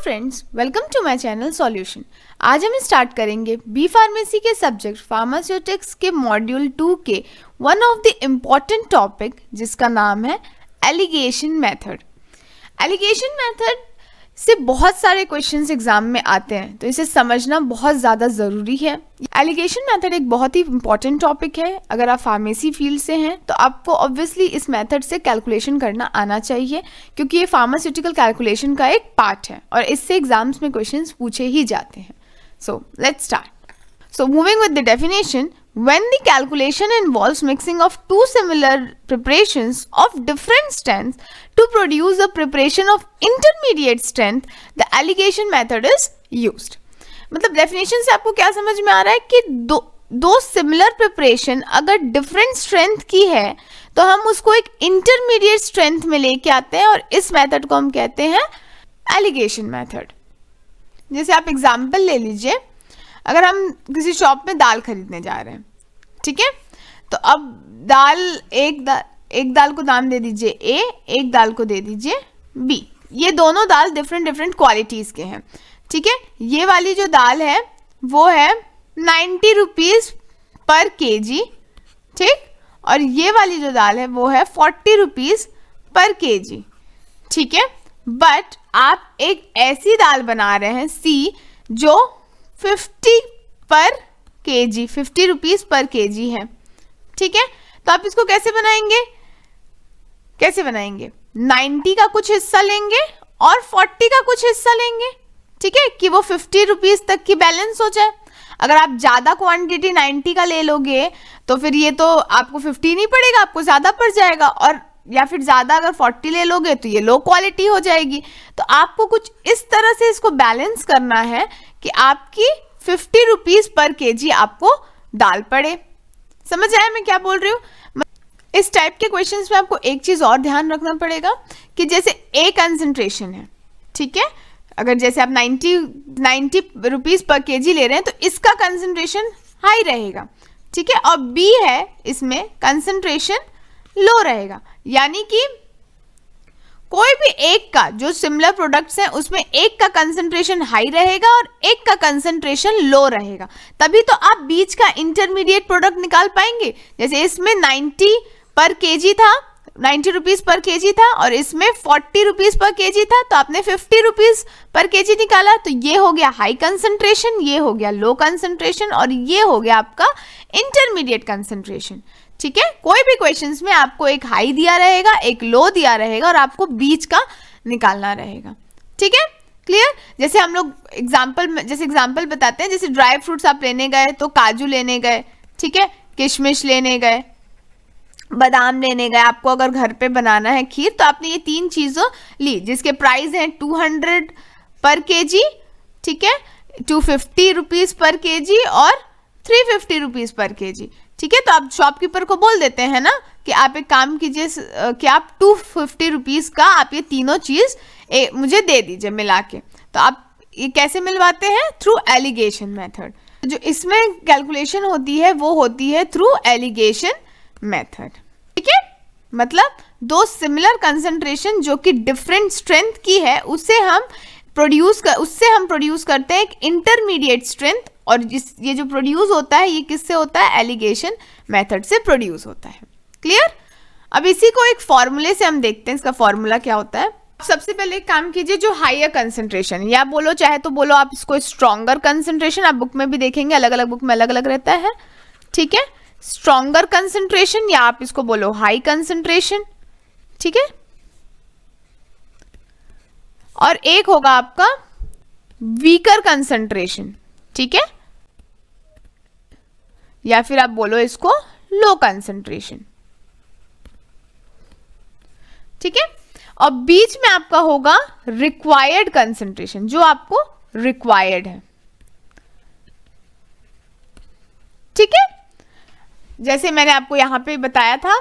Friends, welcome to my channel solution. आज हम start करेंगे बी फार्मेसी के सब्जेक्ट फार्मास्यूटिक्स के मॉड्यूल 2 के one of the important topic जिसका नाम है एलिगेशन मेथड। एलिगेशन मेथड से बहुत सारे क्वेश्चंस एग्जाम में आते हैं, तो इसे समझना बहुत ज़्यादा ज़रूरी है। एलिगेशन मेथड एक बहुत ही इंपॉर्टेंट टॉपिक है। अगर आप फार्मेसी फील्ड से हैं तो आपको ऑब्वियसली इस मेथड से कैलकुलेशन करना आना चाहिए, क्योंकि ये फार्मास्यूटिकल कैलकुलेशन का एक पार्ट है और इससे एग्जाम्स में क्वेश्चंस पूछे ही जाते हैं। So let's start. So moving with the definition, when the calculation involves mixing of two similar preparations of different strengths to produce a preparation of intermediate strength, the alligation method is used. मतलब definition से आपको क्या समझ में आ रहा है कि दो similar preparation अगर different strength की है तो हम उसको एक intermediate strength में लेके आते हैं और इस method को हम कहते हैं alligation method। जैसे आप example ले लीजिए, अगर हम किसी शॉप में दाल खरीदने जा रहे हैं, ठीक है, तो अब एक दाल को दाम दे दीजिए ए, एक दाल को दे दीजिए बी। ये दोनों दाल डिफरेंट क्वालिटीज़ के हैं, ठीक है। ये वाली जो दाल है वो है 90 रुपीज़ पर केजी, ठीक, और ये वाली जो दाल है वो है 40 रुपीज़ पर केजी, ठीक है। बट आप एक ऐसी दाल बना रहे हैं सी जो 50 पर केजी, 50 रुपीज़ पर केजी है, ठीक है। तो आप इसको कैसे बनाएंगे 90 का कुछ हिस्सा लेंगे और 40 का कुछ हिस्सा लेंगे, ठीक है, कि वो 50 रुपीज़ तक की बैलेंस हो जाए। अगर आप ज़्यादा क्वांटिटी 90 का ले लोगे तो फिर ये तो आपको 50 नहीं पड़ेगा, आपको ज़्यादा पड़ जाएगा, और या फिर ज़्यादा अगर 40 ले लोगे तो ये लो क्वालिटी हो जाएगी। तो आपको कुछ इस तरह से इसको बैलेंस करना है कि आपकी 50 रुपीज़ पर केजी आपको दाल पड़े। समझ आया मैं क्या बोल रही हूँ? इस टाइप के क्वेश्चंस में आपको एक चीज़ और ध्यान रखना पड़ेगा कि जैसे ए कंसंट्रेशन है, ठीक है, अगर जैसे आप 90 रुपीज़ पर केजी ले रहे हैं तो इसका कंसंट्रेशन हाई रहेगा, ठीक है, और बी है इसमें कंसंट्रेशन लो रहेगा। यानी कि कोई भी एक का जो सिमिलर प्रोडक्ट्स हैं उसमें एक का कंसंट्रेशन हाई रहेगा और एक का कंसंट्रेशन लो रहेगा, तभी तो आप बीच का इंटरमीडिएट प्रोडक्ट निकाल पाएंगे। जैसे इसमें 90 पर केजी था, 90 रुपीज़ पर केजी था, और इसमें 40 रुपीज़ पर केजी था, तो आपने 50 रुपीज़ पर केजी निकाला, तो ये हो गया हाई कंसंट्रेशन, ये हो गया लो कंसंट्रेशन, और ये हो गया आपका इंटरमीडिएट कंसंट्रेशन, ठीक है। कोई भी क्वेश्चंस में आपको एक हाई दिया रहेगा, एक लो दिया रहेगा, और आपको बीच का निकालना रहेगा, ठीक है, क्लियर। जैसे हम लोग एग्जाम्पल बताते हैं, जैसे ड्राई फ्रूट्स आप लेने गए तो काजू लेने गए, ठीक है, किशमिश लेने गए, बादाम लेने गए। आपको अगर घर पे बनाना है खीर तो आपने ये 3 चीज़ों ली जिसके प्राइस हैं 200 पर केजी, ठीक है, 250 रुपीज़ पर केजी और 350 रुपीज़ पर केजी, ठीक है। तो आप शॉपकीपर को बोल देते हैं ना कि आप एक काम कीजिए कि आप 250 रुपीज़ का आप ये तीनों चीज़ मुझे दे दीजिए मिला के। तो आप ये कैसे मिलवाते हैं? Through alligation method. जो इसमें कैलकुलेशन होती है वो होती है थ्रू एलिगेशन मेथड, ठीक है। मतलब दो सिमिलर कंसंट्रेशन जो कि डिफरेंट स्ट्रेंथ की है उससे हम प्रोड्यूस करते हैं एक इंटरमीडिएट स्ट्रेंथ, और ये जो प्रोड्यूस होता है ये किससे होता है? एलिगेशन मेथड से प्रोड्यूस होता है, क्लियर। अब इसी को एक फॉर्मूले से हम देखते हैं, इसका फॉर्मूला क्या होता है। सबसे पहले एक काम कीजिए, जो हायर कंसंट्रेशन, या बोलो चाहे तो बोलो आप इसको स्ट्रॉन्गर कंसंट्रेशन, आप बुक में भी देखेंगे अलग अलग बुक में अलग अलग रहता है, ठीक है, स्ट्रॉन्गर कंसंट्रेशन, या आप इसको बोलो हाई कंसंट्रेशन, ठीक है, और एक होगा आपका वीकर कंसंट्रेशन, ठीक है, या फिर आप बोलो इसको लो कंसंट्रेशन, ठीक है, और बीच में आपका होगा रिक्वायर्ड कंसंट्रेशन, जो आपको रिक्वायर्ड है, ठीक है। जैसे मैंने आपको यहां पे बताया था,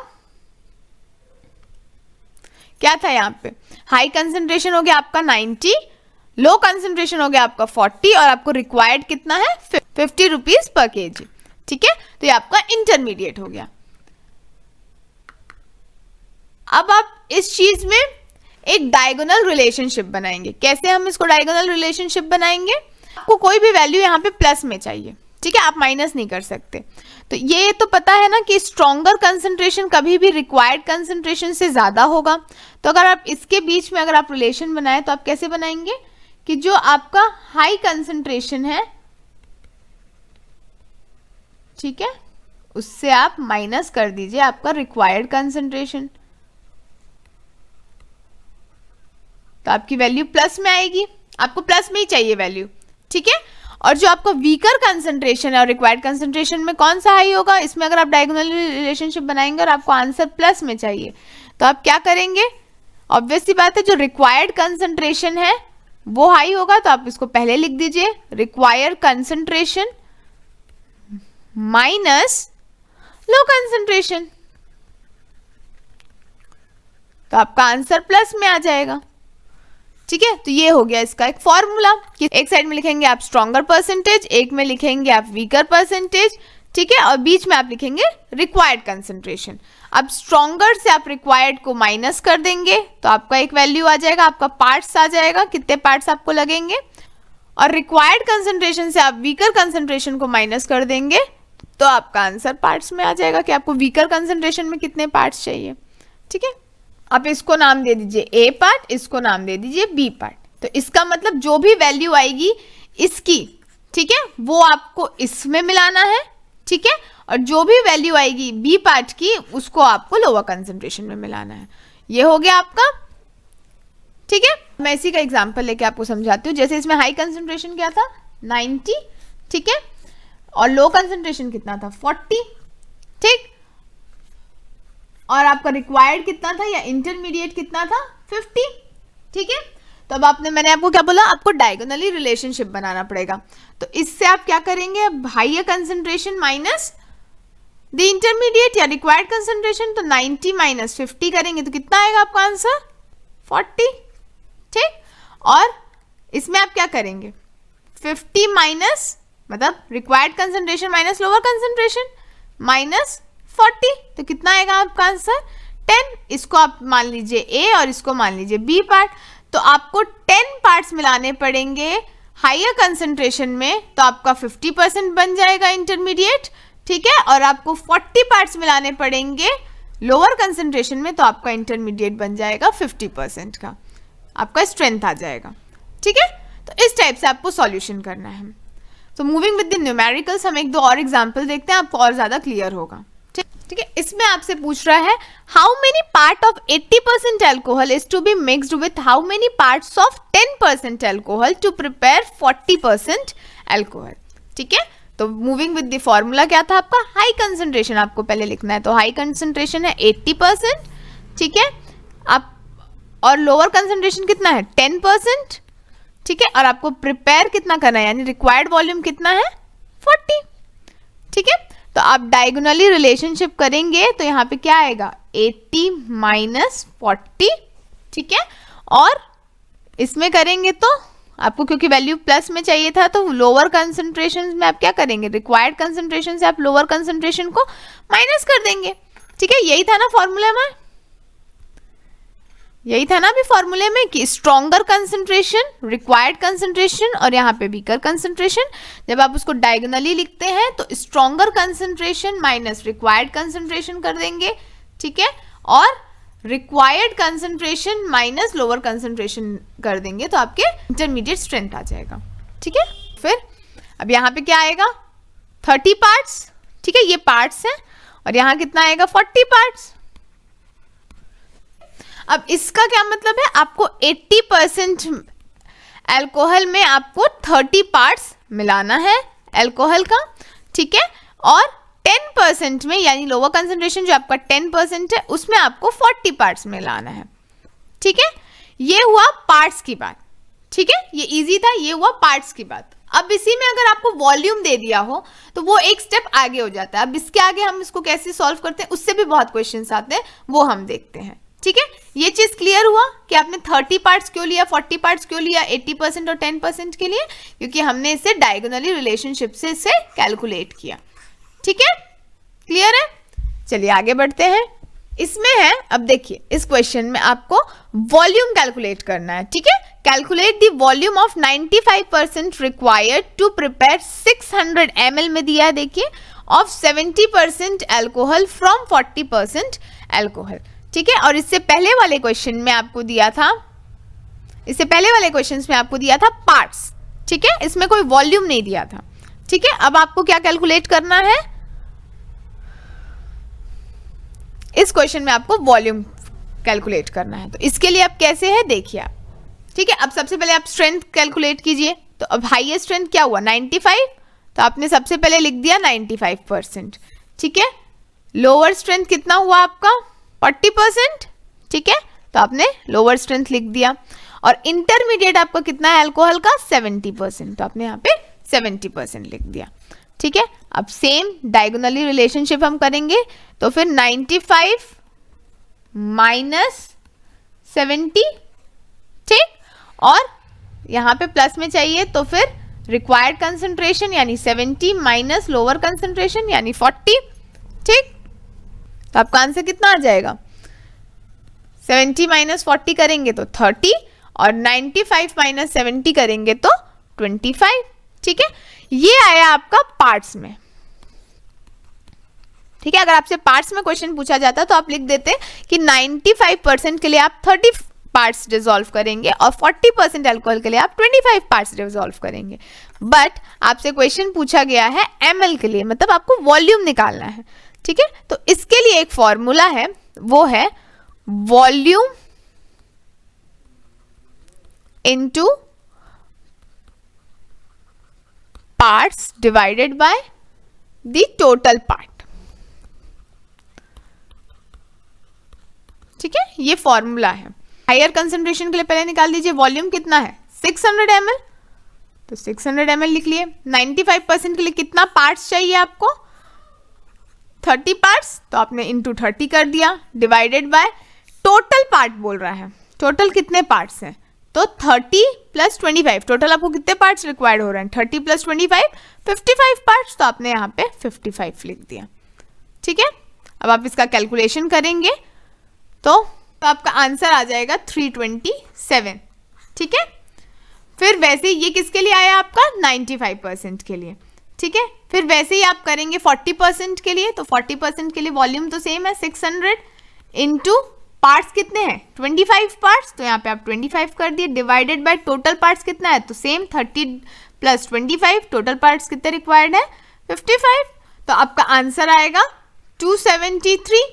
क्या था यहाँ पे? हाई कंसंट्रेशन हो गया आपका 90, लो कंसंट्रेशन हो गया आपका 40, और आपको रिक्वायर्ड कितना है? 50 रुपीज़ पर केजी, ठीक है। तो ये आपका इंटरमीडिएट हो गया। अब आप इस चीज में एक डायगोनल रिलेशनशिप बनाएंगे। कैसे हम इसको डायगोनल रिलेशनशिप बनाएंगे? आपको कोई भी वैल्यू यहाँ पे प्लस में चाहिए, ठीक है, आप माइनस नहीं कर सकते। तो ये तो पता है ना कि स्ट्रॉन्गर कंसंट्रेशन कभी भी रिक्वायर्ड कंसंट्रेशन से ज्यादा होगा। तो अगर आप इसके बीच में अगर आप रिलेशन बनाए तो आप कैसे बनाएंगे कि जो आपका हाई कंसंट्रेशन है, ठीक है, उससे आप माइनस कर दीजिए आपका रिक्वायर्ड कंसंट्रेशन, तो आपकी वैल्यू प्लस में आएगी। आपको प्लस में ही चाहिए वैल्यू, ठीक है। और जो आपका वीकर कंसंट्रेशन है और रिक्वायर्ड कंसंट्रेशन में कौन सा हाई होगा? इसमें अगर आप डायगोनल रिलेशनशिप बनाएंगे और आपको आंसर प्लस में चाहिए तो आप क्या करेंगे? ऑब्वियस सी बात है, जो रिक्वायर्ड कंसंट्रेशन है वो हाई होगा, तो आप इसको पहले लिख दीजिए, required concentration minus low concentration, तो आपका आंसर प्लस में आ जाएगा, ठीक है। तो ये हो गया इसका एक फॉर्मूला कि एक साइड में लिखेंगे आप स्ट्रॉन्गर परसेंटेज, एक में लिखेंगे आप वीकर परसेंटेज, ठीक है, और बीच में आप लिखेंगे रिक्वायर्ड कंसंट्रेशन। अब स्ट्रॉन्गर से आप रिक्वायर्ड को माइनस कर देंगे तो आपका एक वैल्यू आ जाएगा, आपका पार्ट्स आ जाएगा, कितने पार्ट्स आपको लगेंगे, और रिक्वायर्ड कंसंट्रेशन से आप वीकर कंसंट्रेशन को माइनस कर देंगे तो आपका आंसर पार्ट्स में आ जाएगा कि आपको वीकर कंसंट्रेशन में कितने पार्ट्स चाहिए, ठीक है। आप इसको नाम दे दीजिए ए पार्ट, इसको नाम दे दीजिए बी पार्ट। तो इसका मतलब जो भी वैल्यू आएगी इसकी, ठीक है, वो आपको इसमें मिलाना है, ठीक है, और जो भी वैल्यू आएगी बी पार्ट की उसको आपको लोअर कंसंट्रेशन में मिलाना है। ये हो गया आपका, ठीक है। मैं इसी का एग्जांपल लेके आपको समझाती हूँ। जैसे इसमें हाई कंसंट्रेशन क्या था 90, ठीक है, और लो कंसंट्रेशन कितना था 40, ठीक, और आपका रिक्वायर्ड कितना था या इंटरमीडिएट कितना था 50, ठीक है। तो अब मैंने आपको क्या बोला, आपको डायगोनली रिलेशनशिप बनाना पड़ेगा। तो इससे आप क्या करेंगे, higher concentration minus the intermediate या रिक्वायर्ड कंसंट्रेशन, तो 90 माइनस 50 करेंगे तो कितना आएगा आपका आंसर 40, ठीक। और इसमें आप क्या करेंगे 50 माइनस मतलब required concentration minus lower concentration minus 40, तो कितना आएगा आपका आंसर 10। इसको आप मान लीजिए ए और इसको मान लीजिए बी पार्ट। तो आपको 10 पार्ट्स मिलाने पड़ेंगे हाइयर कंसंट्रेशन में, तो आपका 50% बन जाएगा इंटरमीडिएट, ठीक है, और आपको 40 पार्ट्स मिलाने पड़ेंगे लोअर कंसंट्रेशन में, तो आपका इंटरमीडिएट बन जाएगा 50% का, आपका स्ट्रेंथ आ जाएगा, ठीक है। तो इस टाइप से आपको सॉल्यूशन करना है। तो मूविंग विद द न्यूमेरिकल्स हम एक दो और एग्जाम्पल देखते हैं, आपको और ज्यादा क्लियर होगा, ठीक है। इसमें आपसे पूछ रहा है how many part of 80% alcohol is to be mixed with how many parts of 10% alcohol to prepare 40% alcohol, ठीक है। तो मूविंग विद द फॉर्मूला क्या था आपका, हाई कंसंट्रेशन आपको पहले लिखना है, तो हाई कंसंट्रेशन है 80%, ठीक है, आप और लोअर कंसंट्रेशन कितना है 10%, ठीक है, और आपको प्रिपेयर कितना करना है यानी रिक्वायर्ड वॉल्यूम कितना है 40, ठीक है। तो आप डायगोनली रिलेशनशिप करेंगे तो यहाँ पे क्या आएगा 80 माइनस 40, ठीक है, और इसमें करेंगे तो आपको क्योंकि वैल्यू प्लस में चाहिए था तो लोअर कंसंट्रेशन में आप क्या करेंगे, रिक्वायर्ड कंसंट्रेशन से आप लोअर कंसंट्रेशन को माइनस कर देंगे, ठीक है। यही था ना फॉर्मूला में, यही था ना अभी फॉर्मूले में कि स्ट्रॉन्गर कंसंट्रेशन, रिक्वायर्ड कंसंट्रेशन और यहाँ पे वीकर कंसंट्रेशन। जब आप उसको डायगोनली लिखते हैं तो stronger concentration minus required concentration कर देंगे, ठीक है, और required concentration minus lower concentration कर देंगे तो आपके इंटरमीडिएट स्ट्रेंथ आ जाएगा, ठीक है। फिर अब यहाँ पे क्या आएगा 30 पार्ट्स, ठीक है, ये पार्ट्स हैं, और यहाँ कितना आएगा 40 पार्ट्स। अब इसका क्या मतलब है, आपको 80% अल्कोहल में आपको 30 पार्ट्स मिलाना है अल्कोहल का, ठीक है, और 10% में यानी लोअर कंसंट्रेशन जो आपका 10% है उसमें आपको 40 पार्ट्स मिलाना है, ठीक है। ये हुआ पार्ट्स की बात, ठीक है, ये इजी था, ये हुआ पार्ट्स की बात। अब इसी में अगर आपको वॉल्यूम दे दिया हो तो वो एक स्टेप आगे हो जाता है। अब इसके आगे हम इसको कैसे सॉल्व करते हैं उससे भी बहुत क्वेश्चंस आते हैं, वो हम देखते हैं, ठीक है। ये चीज क्लियर हुआ कि आपने 30 पार्ट्स क्यों लिया, 40 पार्ट्स क्यों लिया 80% और 10% के लिए, क्योंकि हमने इसे डायगोनली रिलेशनशिप से इसे कैलकुलेट किया, ठीक है, क्लियर है। चलिए आगे बढ़ते हैं। इसमें है, अब देखिए इस क्वेश्चन में आपको वॉल्यूम कैलकुलेट करना है, ठीक है। Calculate the volume of 95% required to prepare 600 ml में दिया है, देखिए, ऑफ 70% एल्कोहल फ्रॉम 40% एल्कोहल, ठीक है। और इससे पहले वाले क्वेश्चन में आपको दिया था, इससे पहले वाले क्वेश्चन में आपको दिया था पार्ट्स, ठीक है, इसमें कोई वॉल्यूम नहीं दिया था, ठीक है। अब आपको क्या कैलकुलेट करना है, इस क्वेश्चन में आपको वॉल्यूम कैलकुलेट करना है। तो इसके लिए अब कैसे है देखिए आप, ठीक है। अब सबसे पहले आप स्ट्रेंथ कैलकुलेट कीजिए। तो अब हाईएस्ट स्ट्रेंथ क्या हुआ 95, तो आपने सबसे पहले लिख दिया 95%, ठीक है। लोअर स्ट्रेंथ कितना हुआ आपका 40%, ठीक है, तो आपने लोअर स्ट्रेंथ लिख दिया। और इंटरमीडिएट आपका कितना है अल्कोहल का 70%, तो आपने यहाँ पे 70% लिख दिया, ठीक है। अब सेम डायगोनली रिलेशनशिप हम करेंगे, तो फिर 95 माइनस 70, ठीक, और यहाँ पे प्लस में चाहिए तो फिर रिक्वायर्ड कंसंट्रेशन यानी 70 माइनस लोअर कंसंट्रेशन यानी 40, ठीक। तो आपका आंसर कितना आ जाएगा, 70 माइनस 40 करेंगे तो 30 और 95 माइनस 70 करेंगे तो 25, ठीक है। ये आया आपका पार्ट्स में, ठीक है। अगर आपसे पार्ट्स में क्वेश्चन पूछा जाता तो आप लिख देते कि 95% के लिए आप 30 पार्ट्स डिसॉल्व करेंगे और 40% अल्कोहल के लिए आप 25 पार्ट्स डिसॉल्व करेंगे। बट आपसे क्वेश्चन पूछा गया है ml के लिए, मतलब आपको वॉल्यूम निकालना है, ठीक है। तो इसके लिए एक फॉर्मूला है, वो है volume into parts divided by the total part, ठीक है। ये फॉर्मूला है। हायर कंसंट्रेशन के लिए पहले निकाल दीजिए वॉल्यूम कितना है 600 ml, तो 600 ml लिख लिए। 95% के लिए कितना पार्ट्स चाहिए आपको 30 पार्ट्स, तो आपने इंटू 30 कर दिया, डिवाइडेड बाय टोटल पार्ट बोल रहा है, टोटल कितने पार्ट्स हैं, तो 30 प्लस 25, टोटल आपको कितने पार्ट्स रिक्वायर्ड हो रहे हैं 30 प्लस 25 55 पार्ट्स, तो आपने यहाँ पे 55 लिख दिया, ठीक है। अब आप इसका कैलकुलेशन करेंगे तो आपका आंसर आ जाएगा 327, ठीक है। फिर वैसे ही ये किसके लिए आया आपका 95% के लिए, ठीक है। फिर वैसे ही आप करेंगे 40% के लिए, तो 40% के लिए वॉल्यूम तो सेम है 600 इंटू पार्ट्स कितने हैं 25 पार्ट्स, तो यहाँ पे आप 25 कर दिए, डिवाइडेड बाय टोटल पार्ट्स कितना है, तो सेम 30 प्लस 25, टोटल पार्ट्स कितने रिक्वायर्ड है 55, तो आपका आंसर आएगा 273,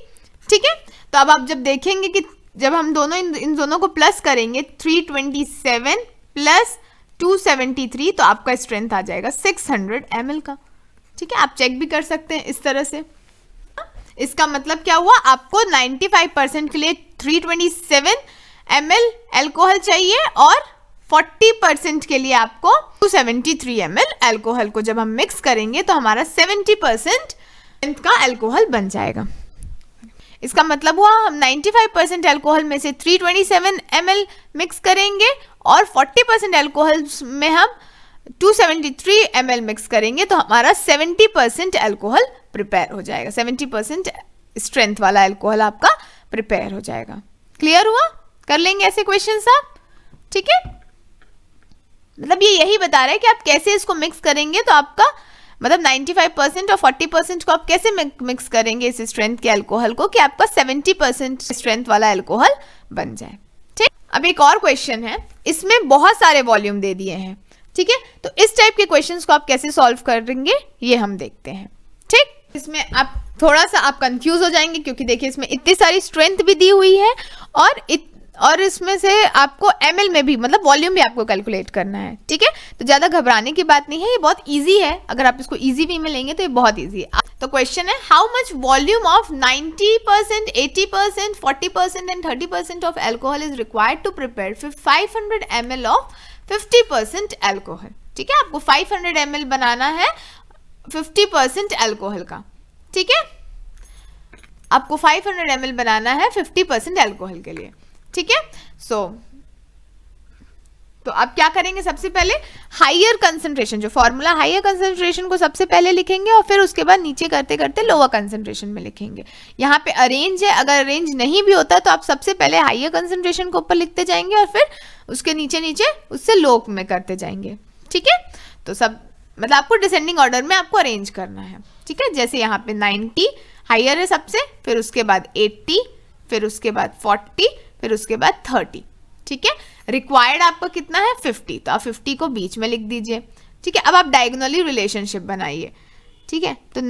ठीक है। तो अब आप जब देखेंगे कि जब हम दोनों इन दोनों को प्लस करेंगे 327 प्लस 273, तो आपका स्ट्रेंथ आ जाएगा 600 ml का, ठीक है। आप चेक भी कर सकते हैं इस तरह से। इसका मतलब क्या हुआ, आपको 95% के लिए 327 ml अल्कोहल चाहिए और 40% के लिए आपको 273 ml अल्कोहल को जब हम मिक्स करेंगे तो हमारा 70% का अल्कोहल बन जाएगा। इसका मतलब हुआ हम 95% अल्कोहल में से 327 ml मिक्स करेंगे और 40% अल्कोहल में हम 273 ml मिक्स करेंगे, तो हमारा 70% अल्कोहल प्रिपेयर हो जाएगा, 70% स्ट्रेंथ वाला अल्कोहल आपका प्रिपेयर हो जाएगा। क्लियर हुआ, कर लेंगे ऐसे क्वेश्चंस आप, ठीक है। मतलब ये यही बता रहा है कि आप कैसे इसको मिक्स करेंगे, तो आपका मतलब 95% और 40% को आप कैसे मिक्स करेंगे इस स्ट्रेंथ के अल्कोहल को कि आपका 70% स्ट्रेंथ वाला अल्कोहल बन जाए, ठीक। अब एक और क्वेश्चन है, इसमें बहुत सारे वॉल्यूम दे दिए हैं, ठीक है। तो इस टाइप के क्वेश्चंस को आप कैसे सॉल्व करेंगे ये हम देखते हैं, ठीक। इसमें आप थोड़ा सा आप कंफ्यूज हो जाएंगे क्योंकि देखिए इसमें इतनी सारी स्ट्रेंथ भी दी हुई है और इसमें से आपको ml में भी मतलब वॉल्यूम भी आपको कैलकुलेट करना है, ठीक है। तो ज़्यादा घबराने की बात नहीं है, ये बहुत इजी है, अगर आप इसको इजी वे में लेंगे तो ये बहुत इजी है। तो क्वेश्चन है how much volume of 90%, 80%, 40% and 30% of alcohol is required to prepare 500 ml of 50% alcohol, ठीक है। आपको 500 ml बनाना है 50% एल्कोहल का, ठीक है। आपको 500 ml बनाना है 50% एल्कोहल के लिए, ठीक है। सो तो अब क्या करेंगे, सबसे पहले हायर कंसंट्रेशन, जो फॉर्मूला हायर कंसंट्रेशन को सबसे पहले लिखेंगे और फिर उसके बाद नीचे करते करते लोअर कंसंट्रेशन में लिखेंगे। यहाँ पे अरेंज है, अगर अरेंज नहीं भी होता तो आप सबसे पहले हायर कंसंट्रेशन को ऊपर लिखते जाएंगे और फिर उसके नीचे नीचे उससे लो में करते जाएंगे। ठीक है, तो सब मतलब आपको डिसेंडिंग ऑर्डर में आपको अरेंज करना है। ठीक है, जैसे यहाँ पे 90 हायर है सबसे, फिर उसके बाद 80, फिर उसके बाद 40, फिर उसके बाद 30। ठीक है, रिक्वायर्ड आपका कितना है 50, तो आप 50 को बीच में लिख दीजिए। ठीक है, अब आप डायगोनली रिलेशनशिप बनाइए। ठीक है, तो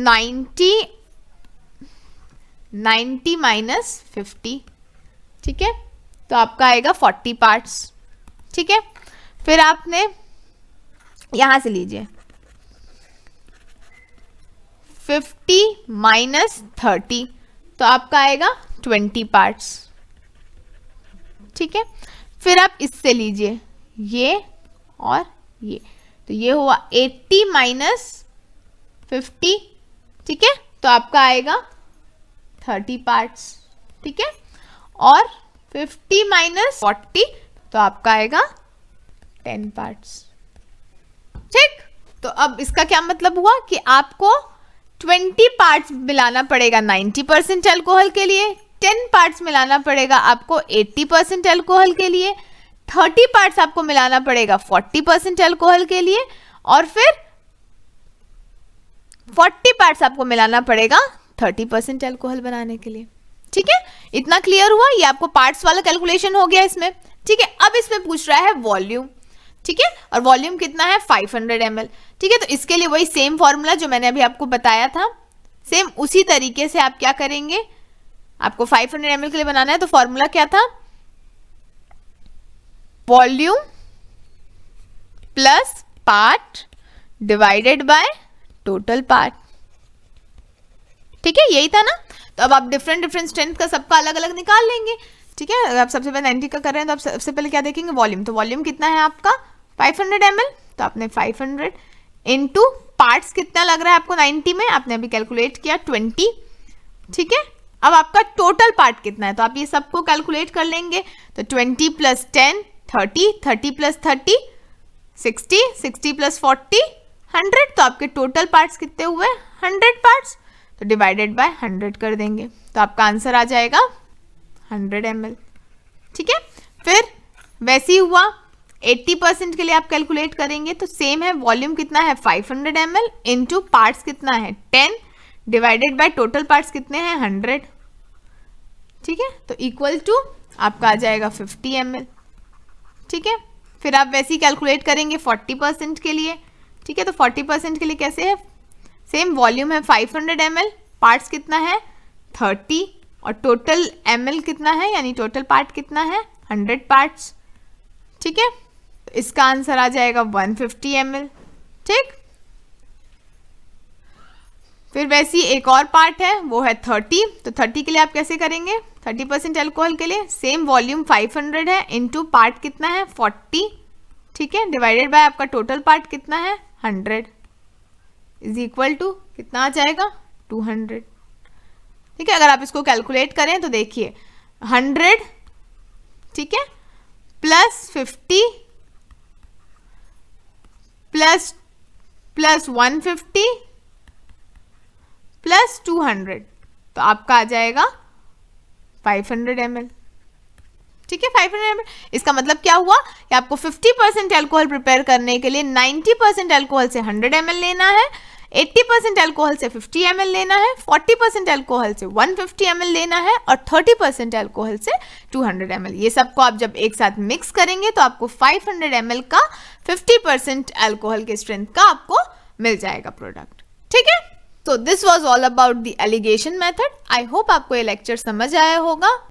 90 माइनस 50, ठीक है, तो आपका आएगा 40 पार्ट्स। ठीक है, फिर आपने यहां से लीजिए 50 माइनस 30, तो आपका आएगा 20 पार्ट्स। ठीक है, फिर आप इससे लीजिए ये और ये, तो ये हुआ 80 माइनस 50। ठीक है, तो आपका आएगा 30 पार्ट्स। ठीक है, और 50 माइनस 40, तो आपका आएगा 10 पार्ट्स। ठीक, तो अब इसका क्या मतलब हुआ कि आपको 20 पार्ट्स मिलाना पड़ेगा 90% अल्कोहल के लिए, 10 पार्ट्स मिलाना पड़ेगा आपको 80% अल्कोहल के लिए, 30 पार्ट्स आपको मिलाना पड़ेगा 40% अल्कोहल के लिए, और फिर 40 पार्ट्स आपको मिलाना पड़ेगा 30% अल्कोहल बनाने के लिए। ठीक है, इतना क्लियर हुआ? ये आपको पार्ट्स वाला कैलकुलेशन हो गया इसमें। ठीक है, अब इसमें पूछ रहा है वॉल्यूम। ठीक है, और वॉल्यूम कितना है 500 ml। ठीक है, तो इसके लिए वही सेम फॉर्मूला जो मैंने अभी आपको बताया था, सेम उसी तरीके से आप क्या करेंगे, आपको 500 ml के लिए बनाना है, तो फॉर्मूला क्या था, volume plus part divided by total part. ठीक है, यही था ना। तो अब आप डिफरेंट स्ट्रेंथ का सबका अलग अलग निकाल लेंगे। ठीक है, अगर आप सबसे पहले 90 का कर रहे हैं तो आप सबसे पहले क्या देखेंगे, वॉल्यूम। तो वॉल्यूम कितना है आपका 500 ml, तो आपने 500 इनटू पार्ट्स कितना लग रहा है आपको 90 में, आपने अभी कैलकुलेट किया 20। ठीक है, अब आपका टोटल पार्ट कितना है, तो आप ये सबको कैलकुलेट कर लेंगे। तो 20 प्लस 10 30, 30 प्लस 30 60, 60 प्लस 40 100, तो आपके टोटल पार्ट्स कितने हुए 100 पार्ट्स, तो डिवाइडेड बाय 100 कर देंगे, तो आपका आंसर आ जाएगा 100 ml। ठीक है, फिर वैसे ही हुआ 80% के लिए आप कैलकुलेट करेंगे, तो सेम है, वॉल्यूम कितना है 500 ml इनटू पार्ट्स कितना है 10 डिवाइडेड बाय टोटल पार्ट्स कितने हैं 100। ठीक है, तो इक्वल टू आपका आ जाएगा 50 ml। ठीक है, फिर आप वैसे ही कैलकुलेट करेंगे 40% के लिए। ठीक है, तो 40% के लिए कैसे है, सेम वॉल्यूम है 500 ml, पार्ट्स कितना है 30 और टोटल ml कितना है, यानी टोटल पार्ट कितना है 100 पार्ट्स। ठीक है, तो इसका आंसर आ जाएगा 150 ml। ठीक, फिर वैसी एक और पार्ट है, वो है 30, तो 30 के लिए आप कैसे करेंगे, 30% अल्कोहल के लिए सेम वॉल्यूम 500 है इनटू पार्ट कितना है 40। ठीक है, डिवाइडेड बाय आपका टोटल पार्ट कितना है 100 इज इक्वल टू कितना आ जाएगा 200। ठीक है, अगर आप इसको कैलकुलेट करें तो देखिए 100, ठीक है, प्लस 50 प्लस 150 प्लस 200, तो आपका आ जाएगा 500 ml। ठीक है, 500 ml। इसका मतलब क्या हुआ कि आपको 50% अल्कोहल प्रिपेयर करने के लिए 90% अल्कोहल से 100 ml लेना है, 80% अल्कोहल से 50 ml लेना है, 40% अल्कोहल से 150 ml लेना है और 30% अल्कोहल से 200 ml। ये सबको आप जब एक साथ मिक्स करेंगे तो आपको 500 ml का 50% अल्कोहल के स्ट्रेंथ का आपको मिल जाएगा प्रोडक्ट। ठीक है, तो this was all about the alligation method. I hope आपको ये लेक्चर समझ आया होगा।